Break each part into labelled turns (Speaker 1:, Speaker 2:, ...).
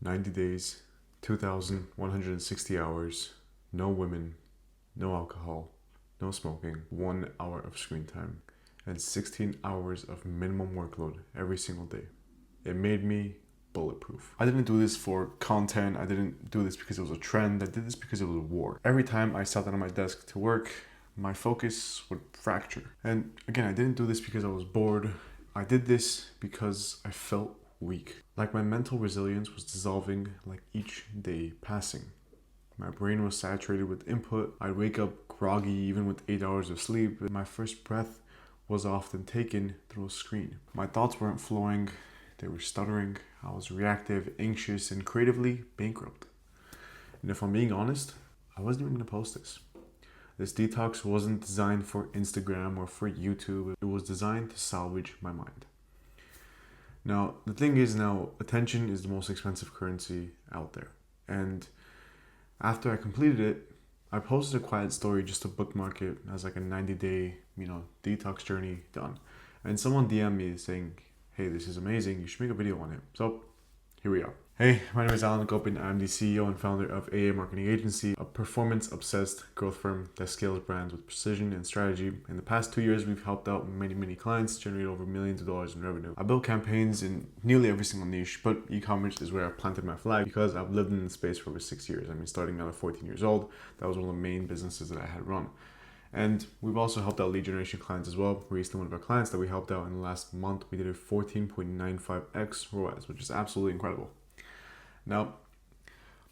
Speaker 1: 90 days, 2,160 hours, no women, no alcohol, no smoking, 1 hour of screen time, and 16 hours of minimum workload every single day. It made me bulletproof. I didn't do this for content. I didn't do this because it was a trend. I did this because it was a war. Every time I sat down at my desk to work, my focus would fracture. And again, I didn't do this because I was bored. I did this because I felt weak. Like my mental resilience was dissolving like each day passing. My brain was saturated with input. I'd wake up groggy even with 8 hours of sleep. My first breath was often taken through a screen. My thoughts weren't flowing. They were stuttering. I was reactive, anxious, and creatively bankrupt. And if I'm being honest, I wasn't even going to post this. This detox wasn't designed for Instagram or for YouTube. It was designed to salvage my mind. Now, the thing is attention is the most expensive currency out there. And after I completed it, I posted a quiet story just to bookmark it as like a 90-day, detox journey done. And someone DM'd me saying, hey, this is amazing. You should make a video on it. So here we are. Hey, my name is Akopyan. I'm the CEO and founder of AA Marketing Agency, a performance-obsessed growth firm that scales brands with precision and strategy. In the past 2 years, we've helped out many clients generate over millions of dollars in revenue. I built campaigns in nearly every single niche, but e-commerce is where I planted my flag because I've lived in the space for over 6 years. Starting out at 14 years old, that was one of the main businesses that I had run. And we've also helped out lead generation clients as well. Recently, one of our clients that we helped out in the last month, we did a 14.95x ROAS, which is absolutely incredible. Now,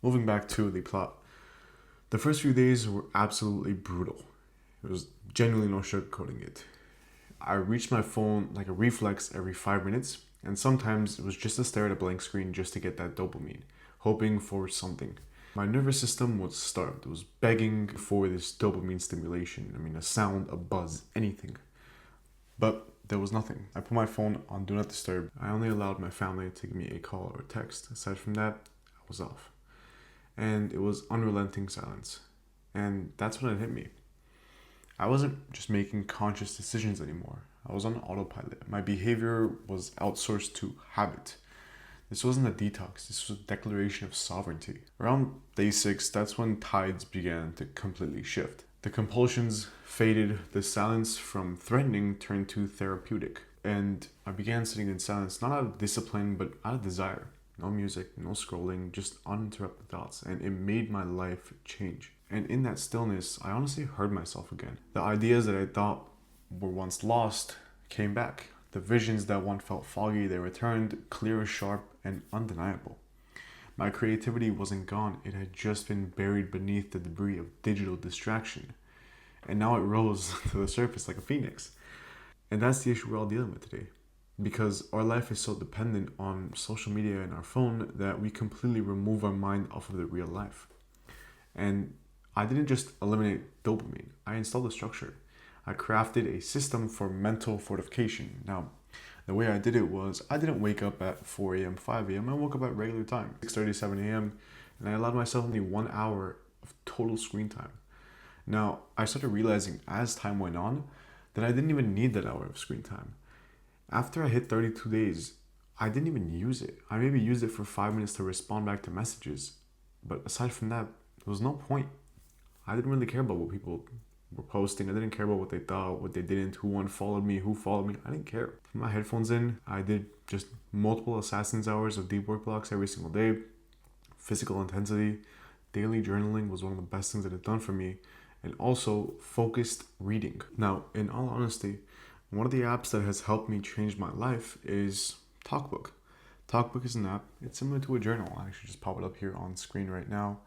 Speaker 1: moving back to the plot. The first few days were absolutely brutal. It was genuinely no sugarcoating it. I reached my phone like a reflex every 5 minutes, and sometimes it was just to stare at a blank screen just to get that dopamine, hoping for something. My nervous system was starved. It was begging for this dopamine stimulation. A sound, a buzz, anything. But there was nothing. I put my phone on Do Not Disturb. I only allowed my family to give me a call or a text. Aside from that, I was off. And it was unrelenting silence. And that's when it hit me. I wasn't just making conscious decisions anymore. I was on autopilot. My behavior was outsourced to habit. This wasn't a detox, this was a declaration of sovereignty. Around day 6, that's when tides began to completely shift. The compulsions faded, the silence from threatening turned to therapeutic. And I began sitting in silence, not out of discipline, but out of desire. No music, no scrolling, just uninterrupted thoughts. And it made my life change. And in that stillness, I honestly heard myself again. The ideas that I thought were once lost came back. The visions that once felt foggy, they returned, clear, sharp, and undeniable. My creativity wasn't gone. It had just been buried beneath the debris of digital distraction. And now it rose to the surface like a phoenix. And that's the issue we're all dealing with today. Because our life is so dependent on social media and our phone that we completely remove our mind off of the real life. And I didn't just eliminate dopamine. I installed a structure. I crafted a system for mental fortification. Now, the way I did it was I didn't wake up at 4 a.m., 5 a.m. I woke up at regular time, 6:30, 7 a.m. And I allowed myself only 1 hour of total screen time. Now, I started realizing as time went on that I didn't even need that hour of screen time. After I hit 32 days, I didn't even use it. I maybe used it for 5 minutes to respond back to messages. But aside from that, there was no point. I didn't really care about what people were posting. I didn't care about what they thought, what they didn't, who unfollowed me, who followed me. I didn't care. Put my headphones in. I did just multiple assassin's hours of deep work blocks every single day. Physical intensity. Daily journaling was one of the best things that it done for me. And also focused reading. Now, in all honesty, one of the apps that has helped me change my life is TalkBook. TalkBook is an app. It's similar to a journal. I actually just pop it up here on screen right now.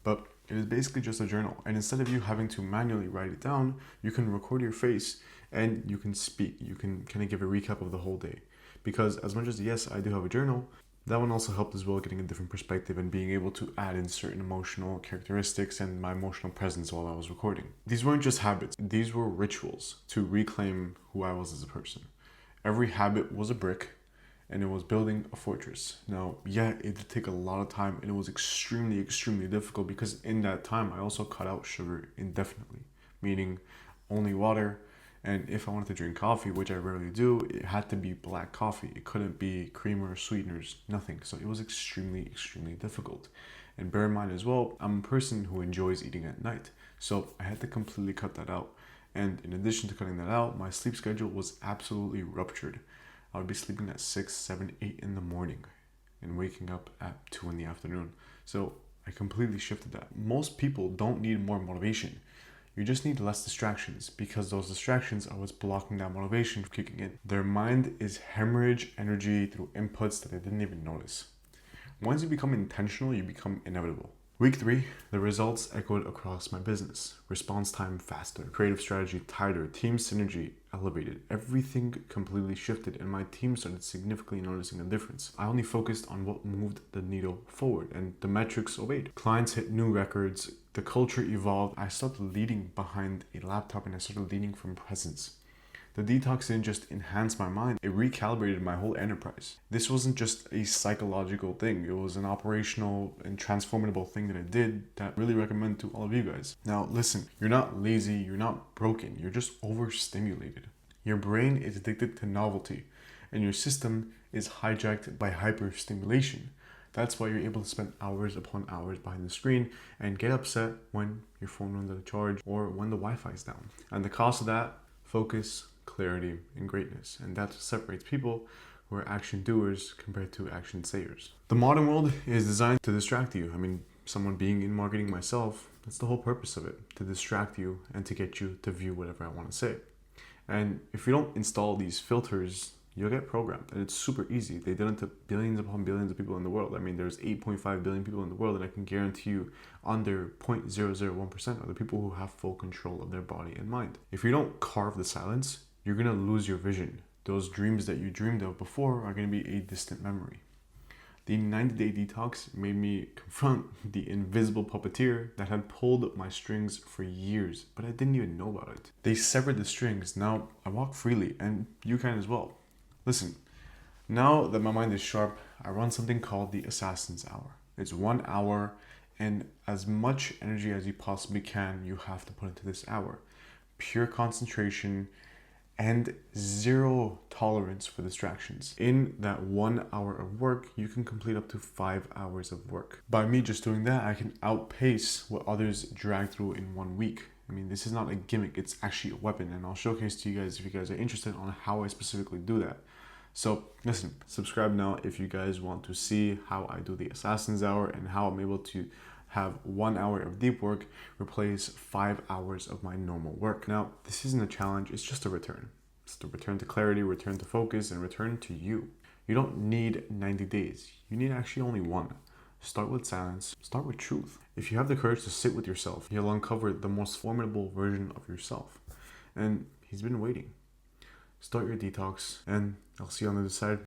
Speaker 1: But it is basically just a journal. And instead of you having to manually write it down, you can record your face and you can speak. You can kind of give a recap of the whole day. Because as much as, yes, I do have a journal, that one also helped as well, getting a different perspective and being able to add in certain emotional characteristics and my emotional presence while I was recording. These weren't just habits. These were rituals to reclaim who I was as a person. Every habit was a brick, and it was building a fortress. Now, yeah, it did take a lot of time, and it was extremely difficult because in that time, I also cut out sugar indefinitely, meaning only water And if I wanted to drink coffee, which I rarely do, it had to be black coffee. It couldn't be creamer, sweeteners, nothing. So it was extremely, extremely difficult. And bear in mind as well, I'm a person who enjoys eating at night. So I had to completely cut that out. And in addition to cutting that out, my sleep schedule was absolutely ruptured. I would be sleeping at 6, 7, 8 in the morning and waking up at 2 in the afternoon. So I completely shifted that. Most people don't need more motivation. You just need less distractions, because those distractions are what's blocking that motivation from kicking in. Their mind is hemorrhage energy through inputs that they didn't even notice. Once you become intentional, you become inevitable. Week 3, the results echoed across my business. Response time faster, creative strategy tighter, team synergy elevated. Everything completely shifted, and my team started significantly noticing a difference. I only focused on what moved the needle forward, and the metrics obeyed. Clients hit new records, the culture evolved. I stopped leading behind a laptop and I started leading from presence. The detox didn't just enhance my mind, it recalibrated my whole enterprise. This wasn't just a psychological thing, it was an operational and transformable thing that I did that I really recommend to all of you guys. Now listen, you're not lazy, you're not broken, you're just overstimulated. Your brain is addicted to novelty, and your system is hijacked by hyperstimulation. That's why you're able to spend hours upon hours behind the screen and get upset when your phone runs out of charge or when the Wi-Fi is down. And the cost of that, focus, clarity, and greatness. And that's what separates people who are action doers compared to action sayers. The modern world is designed to distract you. I mean, someone being in marketing myself, that's the whole purpose of it, to distract you and to get you to view whatever I want to say. And if you don't install these filters, you'll get programmed. And it's super easy. They did it to billions upon billions of people in the world. I mean, there's 8.5 billion people in the world, and I can guarantee you under 0.001% are the people who have full control of their body and mind. If you don't carve the silence, you're going to lose your vision. Those dreams that you dreamed of before are going to be a distant memory. The 90-day detox made me confront the invisible puppeteer that had pulled my strings for years, but I didn't even know about it. They severed the strings. Now I walk freely, and you can as well. Listen, now that my mind is sharp, I run something called the Assassin's Hour. It's 1 hour, and as much energy as you possibly can, you have to put into this hour. Pure concentration and zero tolerance for distractions. In that 1 hour of work, you can complete up to 5 hours of work. By me just doing that, I can outpace what others drag through in 1 week. I mean, this is not a gimmick, it's actually a weapon, and I'll showcase to you guys if you guys are interested on how I specifically do that. So listen, subscribe now if you guys want to see how I do the Assassin's Hour and how I'm able to have 1 hour of deep work replace 5 hours of my normal work. Now, this isn't a challenge, it's just a return. It's the return to clarity, return to focus, and return to you. You don't need 90 days. You need actually only 1. Start with silence, start with truth. If you have the courage to sit with yourself, you'll uncover the most formidable version of yourself. And he's been waiting. Start your detox, and I'll see you on the other side.